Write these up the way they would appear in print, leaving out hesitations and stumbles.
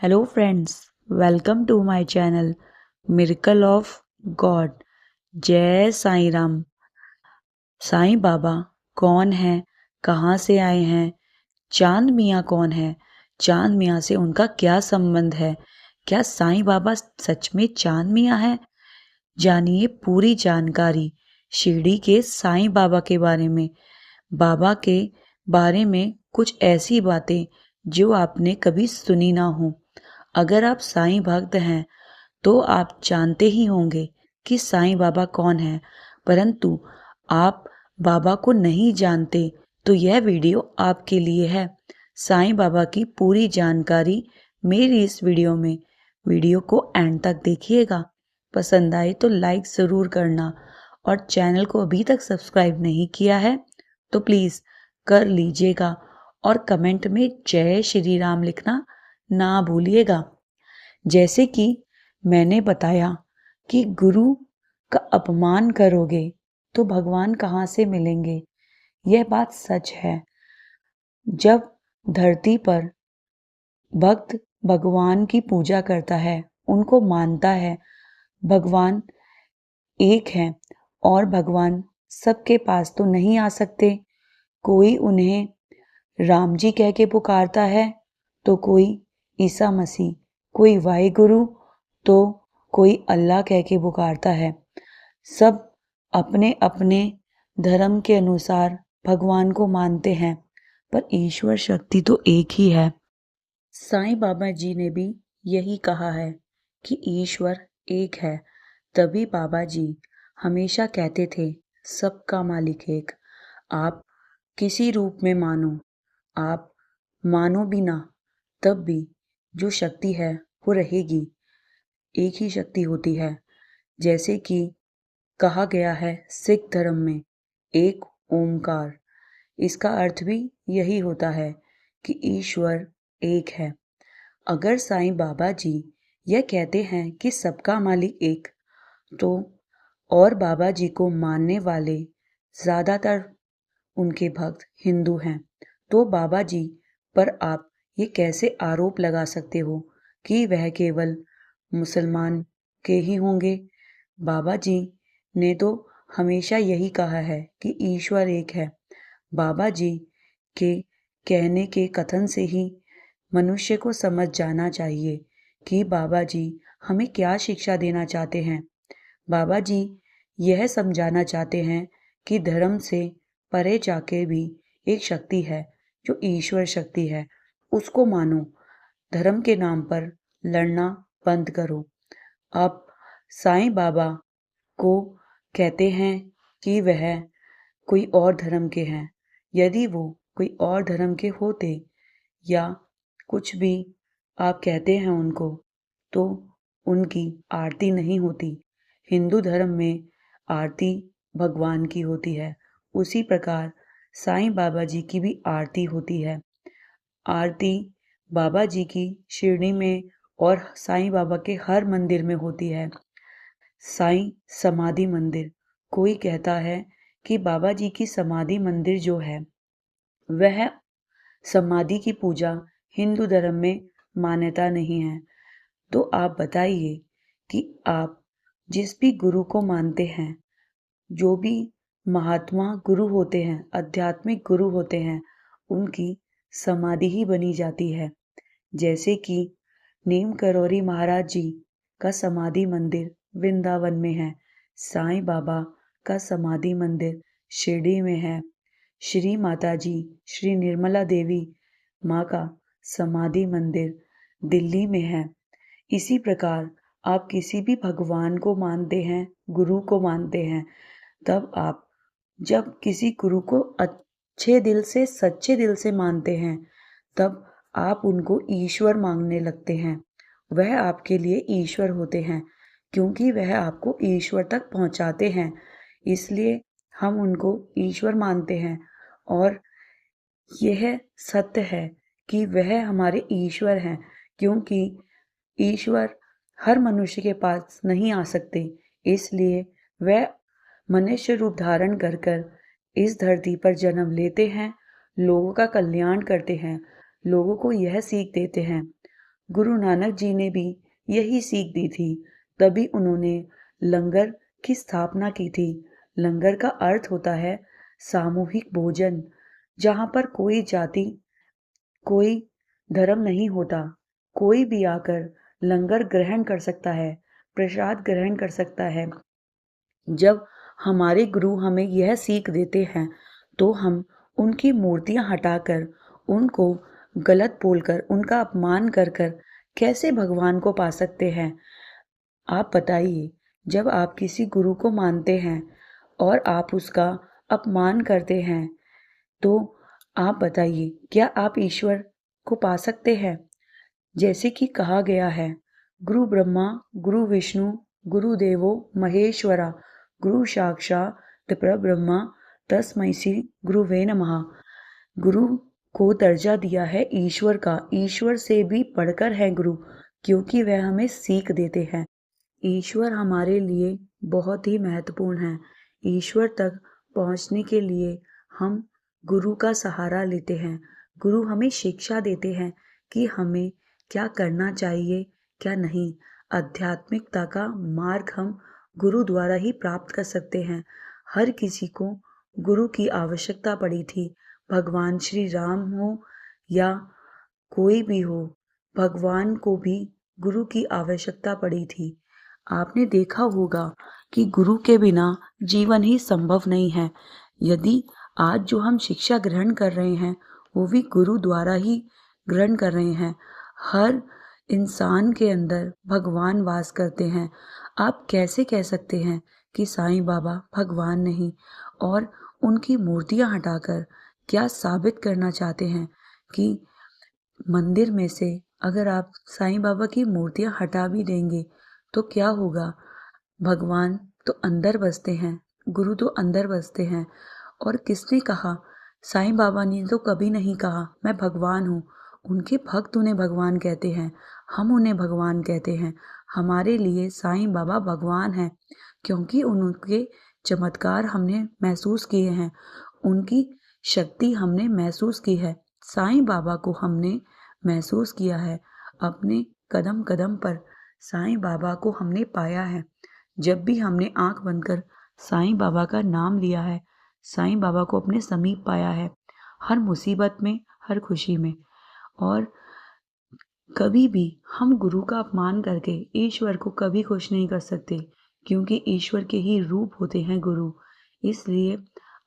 Hello friends, welcome to my channel Miracle of God। जय साईं राम। साईं बाबा कौन है, कहाँ से आए हैं, चांद मियाँ कौन है, चांद मियाँ से उनका क्या संबंध है, क्या साईं बाबा सच में चांद मियाँ हैं? जानिए पूरी जानकारी शिरडी के साईं बाबा के बारे में। बाबा के बारे में कुछ ऐसी बातें जो आपने कभी सुनी ना हो। अगर आप साईं भक्त हैं तो आप जानते ही होंगे कि साईं बाबा कौन है, परंतु आप बाबा को नहीं जानते तो यह वीडियो आपके लिए है। साईं बाबा की पूरी जानकारी मेरी इस वीडियो में। वीडियो को एंड तक देखिएगा। पसंद आए तो लाइक ज़रूर करना और चैनल को अभी तक सब्सक्राइब नहीं किया है तो प्लीज़ कर लीजिएगा और कमेंट में जय श्री राम लिखना ना भूलिएगा। जैसे कि मैंने बताया कि गुरु का अपमान करोगे तो भगवान कहाँ से मिलेंगे। यह बात सच है। जब धरती पर भक्त भगवान की पूजा करता है, उनको मानता है भगवान एक है और भगवान सबके पास तो नहीं आ सकते। कोई उन्हें राम जी कह के पुकारता है तो कोई ईसा मसीह, कोई वाहिगुरु तो कोई अल्लाह कह के पुकारता है। सब अपने अपने धर्म के अनुसार भगवान को मानते हैं, पर ईश्वर शक्ति तो एक ही है। साईं बाबा जी ने भी यही कहा है कि ईश्वर एक है। तभी बाबा जी हमेशा कहते थे सबका मालिक एक। आप किसी रूप में मानो, आप मानो भी ना, तब भी जो शक्ति है वो रहेगी। एक ही शक्ति होती है। जैसे कि कहा गया है सिख धर्म में एक ओमकार। इसका अर्थ भी यही होता है कि ईश्वर एक है। अगर साईं बाबा जी यह कहते हैं कि सबका मालिक एक, तो और बाबा जी को मानने वाले ज़्यादातर उनके भक्त हिंदू हैं, तो बाबा जी पर आप ये कैसे आरोप लगा सकते हो कि वह केवल मुसलमान के ही होंगे। बाबा जी ने तो हमेशा यही कहा है कि ईश्वर एक है। बाबा जी के कहने के कथन से ही मनुष्य को समझ जाना चाहिए कि बाबा जी हमें क्या शिक्षा देना चाहते हैं। बाबा जी यह समझाना चाहते हैं कि धर्म से परे जाके भी एक शक्ति है जो ईश्वर शक्ति है, उसको मानो। धर्म के नाम पर लड़ना बंद करो। आप साईं बाबा को कहते हैं कि वह कोई और धर्म के हैं। यदि वो कोई और धर्म के होते या कुछ भी आप कहते हैं उनको, तो उनकी आरती नहीं होती। हिंदू धर्म में आरती भगवान की होती है, उसी प्रकार साईं बाबा जी की भी आरती होती है। आरती बाबा जी की शिरडी में और साईं बाबा के हर मंदिर में होती है। साईं समाधि मंदिर, कोई कहता है कि बाबा जी की समाधि मंदिर जो है वह समाधि की पूजा हिंदू धर्म में मान्यता नहीं है। तो आप बताइए कि आप जिस भी गुरु को मानते हैं, जो भी महात्मा गुरु होते हैं, आध्यात्मिक गुरु होते हैं, उनकी समाधि ही बनी जाती है। जैसे कि नीम करौरी महाराज जी का समाधि मंदिर वृंदावन में है, साईं बाबा का समाधि मंदिर शिरडी में है, श्री माता जी श्री निर्मला देवी माँ का समाधि मंदिर दिल्ली में है। इसी प्रकार आप किसी भी भगवान को मानते हैं, गुरु को मानते हैं, तब आप जब किसी गुरु को अच्छे दिल से सच्चे दिल से मानते हैं, तब आप उनको ईश्वर मांगने लगते हैं। वह आपके लिए ईश्वर होते हैं, क्योंकि वह आपको ईश्वर तक पहुंचाते हैं। इसलिए हम उनको ईश्वर मानते हैं और यह सत्य है कि वह हमारे ईश्वर हैं, क्योंकि ईश्वर हर मनुष्य के पास नहीं आ सकते। इसलिए वह मनुष्य रूप धारण कर कर इस धरती पर जन्म लेते हैं, लोगों का कल्याण करते हैं, लोगों को यह सीख देते हैं, गुरु नानक जी ने भी यही सीख दी थी, तभी उन्होंने लंगर की स्थापना की थी। लंगर का अर्थ होता है सामूहिक भोजन, जहाँ पर कोई जाति, कोई धर्म नहीं होता। कोई भी आकर लंगर ग्रहण कर सकता है, प्रसाद ग्रहण कर सकता है। जब हमारे गुरु हमें यह सीख देते हैं तो हम उनकी मूर्तियां हटाकर, उनको गलत बोलकर, उनका अपमान कर कर कैसे भगवान को पा सकते हैं। आप बताइए, जब आप किसी गुरु को मानते हैं और आप उसका अपमान करते हैं तो आप बताइए, क्या आप ईश्वर को पा सकते हैं? जैसे कि कहा गया है, गुरु ब्रह्मा गुरु विष्णु गुरु देवो महेश्वरा, गुरु साक्षात परब्रह्मा तस्मै श्री गुरुवे नमः। गुरु को दर्जा दिया है ईश्वर का। ईश्वर से भी बढ़कर है गुरु, क्योंकि वह हमें सीख देते हैं। ईश्वर हमारे लिए बहुत ही महत्वपूर्ण है। ईश्वर तक पहुंचने के लिए हम गुरु का सहारा लेते हैं। गुरु हमें शिक्षा देते हैं कि हमें क्या करना चाहिए, क्या नहीं। आध्यात्मिकता का मार्ग हम गुरु द्वारा ही प्राप्त कर सकते हैं। हर किसी को गुरु की आवश्यकता पड़ी थी। भगवान श्री राम हो या कोई भी हो, भगवान को भी गुरु की आवश्यकता पड़ी थी। आपने देखा होगा कि गुरु के बिना जीवन ही संभव नहीं है। यदि आज जो हम शिक्षा ग्रहण कर रहे हैं वो भी गुरु द्वारा ही ग्रहण कर रहे हैं। हर इंसान के अंदर भगवान वास करते हैं। आप कैसे कह सकते हैं कि साईं बाबा भगवान नहीं, और उनकी मूर्तियां हटाकर क्या साबित करना चाहते हैं कि मंदिर में से अगर आप साईं बाबा की मूर्तियां हटा भी देंगे तो क्या होगा? भगवान तो अंदर बसते हैं, गुरु तो अंदर बसते हैं। और किसने कहा? साईं बाबा ने तो कभी नहीं कहा मैं भगवान हूँ। उनके भक्त उन्हें भगवान कहते हैं, हम उन्हें भगवान कहते हैं। हमारे लिए साईं बाबा भगवान हैं, क्योंकि उनके चमत्कार हमने महसूस किए हैं, उनकी शक्ति हमने महसूस की है। साईं बाबा को हमने महसूस किया है। अपने कदम कदम पर साईं बाबा को हमने पाया है। जब भी हमने आंख बंद कर साईं बाबा का नाम लिया है, साईं बाबा को अपने समीप पाया है, हर मुसीबत में, हर खुशी में। और कभी भी हम गुरु का अपमान करके ईश्वर को कभी खुश नहीं कर सकते, क्योंकि ईश्वर के ही रूप होते हैं गुरु। इसलिए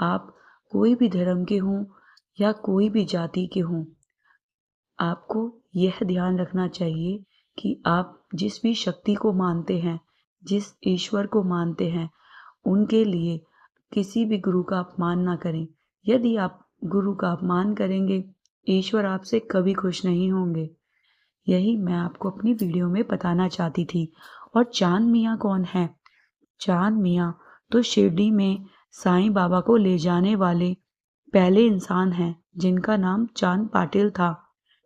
आप कोई भी धर्म के हों या कोई भी जाति के हों, आपको यह ध्यान रखना चाहिए कि आप जिस भी शक्ति को मानते हैं, जिस ईश्वर को मानते हैं, उनके लिए किसी भी गुरु का अपमान ना करें। यदि आप गुरु का अपमान करेंगे, ईश्वर आपसे कभी खुश नहीं होंगे। यही मैं आपको अपनी वीडियो में बताना चाहती थी। और चांद मियाँ कौन है? चांद मियाँ तो शिरडी में साईं बाबा को ले जाने वाले पहले इंसान हैं, जिनका नाम चांद पाटिल था।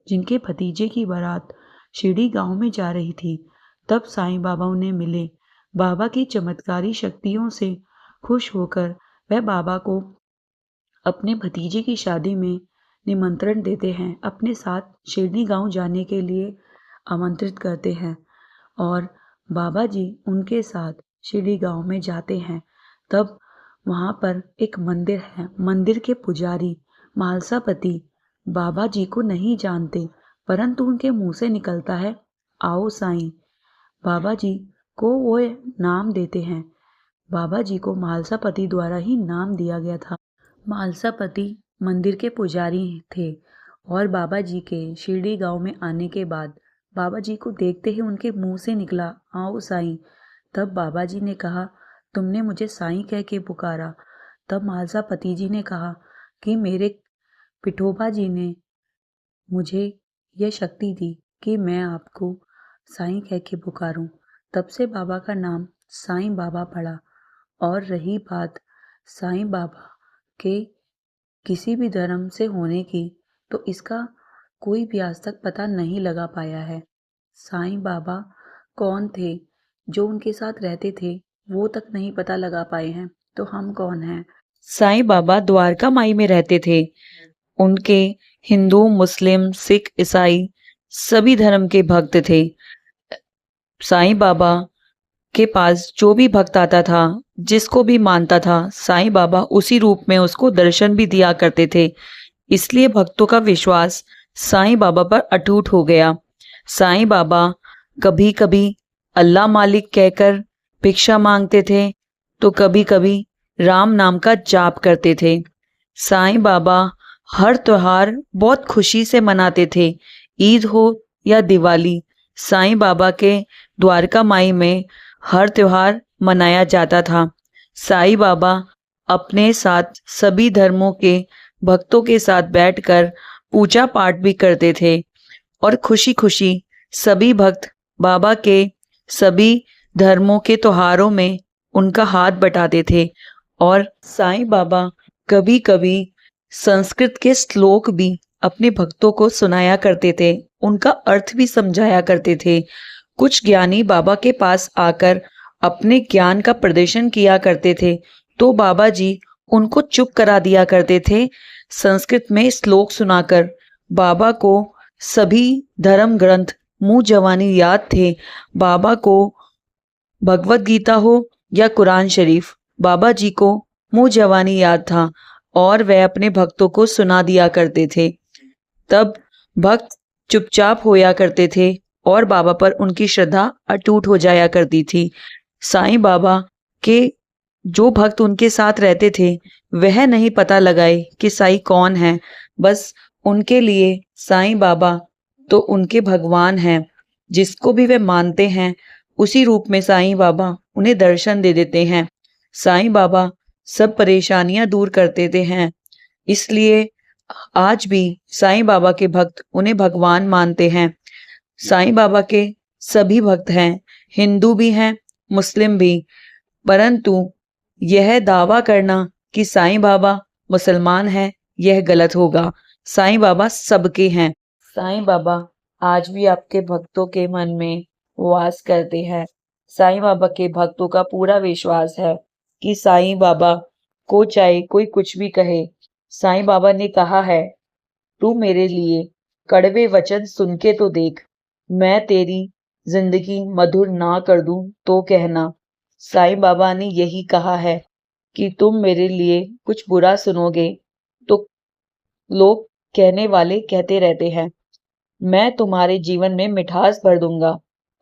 जिनके भतीजे की बारात शिरडी गांव में जा रही थी, तब साईं बाबा उन्हें मिले। बाबा की चमत्कारी शक्तियों से खुश होकर वह बाबा को अपने भतीजे की शादी में निमंत्रण देते हैं, अपने साथ शिरडी गांव जाने के लिए आमंत्रित करते हैं। और बाबा जी उनके साथ शिरडी गांव में जाते हैं। तब वहाँ पर एक मंदिर है। मंदिर के पुजारी मालसापति बाबा जी को नहीं जानते, परंतु उनके मुंह से निकलता है आओ साईं। बाबा जी को वो नाम देते हैं। बाबा जी को मालसापति द्वारा ही नाम दिया गया था। मालसापति मंदिर के पुजारी थे, और बाबा जी के शिरडी गांव में आने के बाद बाबा जी को देखते ही उनके मुंह से निकला आओ साईं। तब बाबा जी ने कहा तुमने मुझे साईं कह के पुकारा। तब मालसापति जी ने कहा कि मेरे पिठोबा जी ने मुझे यह शक्ति दी कि मैं आपको साईं कह के पुकारूं। तब से बाबा का नाम साईं बाबा पड़ा। और रही बात साईं बाबा के किसी भी धर्म से होने की, तो इसका कोई भी आज तक पता नहीं लगा पाया है। साईं बाबा कौन थे, जो उनके साथ रहते थे, वो तक नहीं पता लगा पाए हैं, तो हम कौन हैं? साईं बाबा द्वारका माई में रहते थे। उनके हिंदू, मुस्लिम, सिख, ईसाई सभी धर्म के भक्त थे। साईं बाबा के पास जो भी भक्त आता था, जिसको भी मानता था, साईं बाबा उसी रूप में उसको दर्शन भी दिया करते थे। इसलिए भक्तों का विश्वास साईं बाबा पर अटूट हो गया। साईं बाबा कभी कभी अल्लाह मालिक कहकर भिक्षा मांगते थे, तो कभी कभी राम नाम का जाप करते थे। साईं बाबा हर त्योहार बहुत खुशी से मनाते थे। ईद हो या दिवाली, साईं बाबा के द्वारका माई में हर त्योहार मनाया जाता था। साईं बाबा अपने साथ सभी धर्मों के भक्तों के साथ बैठकर पूजा पाठ भी करते थे और खुशी खुशी सभी भक्त बाबा के सभी धर्मों के त्योहारों में उनका हाथ बटाते थे। और साईं बाबा कभी कभी संस्कृत के श्लोक भी अपने भक्तों को सुनाया करते थे, उनका अर्थ भी समझाया करते थे। कुछ ज्ञानी बाबा के पास आकर अपने ज्ञान का प्रदर्शन किया करते थे, तो बाबा जी उनको चुप करा दिया करते थे संस्कृत में श्लोक सुनाकर। बाबा को सभी धर्म ग्रंथ मुंह जवानी याद थे। बाबा को भगवत गीता हो या कुरान शरीफ, बाबा जी को मुंह जवानी याद था और वह अपने भक्तों को सुना दिया करते थे। तब भक्त चुपचाप होया करते थे और बाबा पर उनकी श्रद्धा अटूट हो जाया करती थी। साईं बाबा के जो भक्त उनके साथ रहते थे, वह नहीं पता लगाए कि साईं कौन है। बस उनके लिए साईं बाबा तो उनके भगवान हैं। जिसको भी वे मानते हैं, उसी रूप में साईं बाबा उन्हें दर्शन दे देते हैं। साईं बाबा सब परेशानियां दूर कर देते हैं। इसलिए आज भी साईं बाबा के भक्त उन्हें भगवान मानते हैं। साईं बाबा के सभी भक्त हैं, हिंदू भी हैं, मुस्लिम भी। परंतु यह दावा करना कि साईं बाबा मुसलमान है, यह गलत होगा। साईं बाबा सबके हैं। साईं बाबा आज भी आपके भक्तों के मन में वास करते हैं। साईं बाबा के भक्तों का पूरा विश्वास है कि साईं बाबा को चाहे कोई कुछ भी कहे, साईं बाबा ने कहा है, तू मेरे लिए कड़वे वचन सुन के तो देख, मैं तेरी जिंदगी मधुर ना कर दूं तो कहना। साईं बाबा ने यही कहा है कि तुम मेरे लिए कुछ बुरा सुनोगे तो लोग कहने वाले कहते रहते हैं, मैं तुम्हारे जीवन में मिठास भर दूंगा,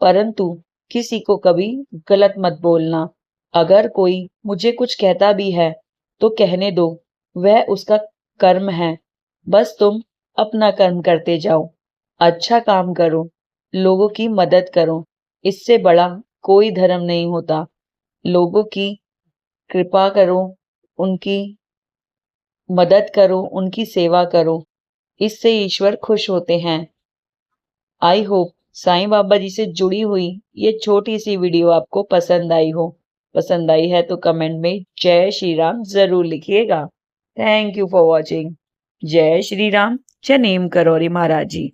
परंतु किसी को कभी गलत मत बोलना। अगर कोई मुझे कुछ कहता भी है तो कहने दो, वह उसका कर्म है। बस तुम अपना कर्म करते जाओ, अच्छा काम करो, लोगों की मदद करो। इससे बड़ा कोई धर्म नहीं होता। लोगों की कृपा करो, उनकी मदद करो, उनकी सेवा करो, इससे ईश्वर खुश होते हैं। आई होप साईं बाबा जी से जुड़ी हुई ये छोटी सी वीडियो आपको पसंद आई हो। पसंद आई है तो कमेंट में जय श्री राम जरूर लिखिएगा। Thank you for watching. जय श्री राम। जय नेम करोरी महाराज जी।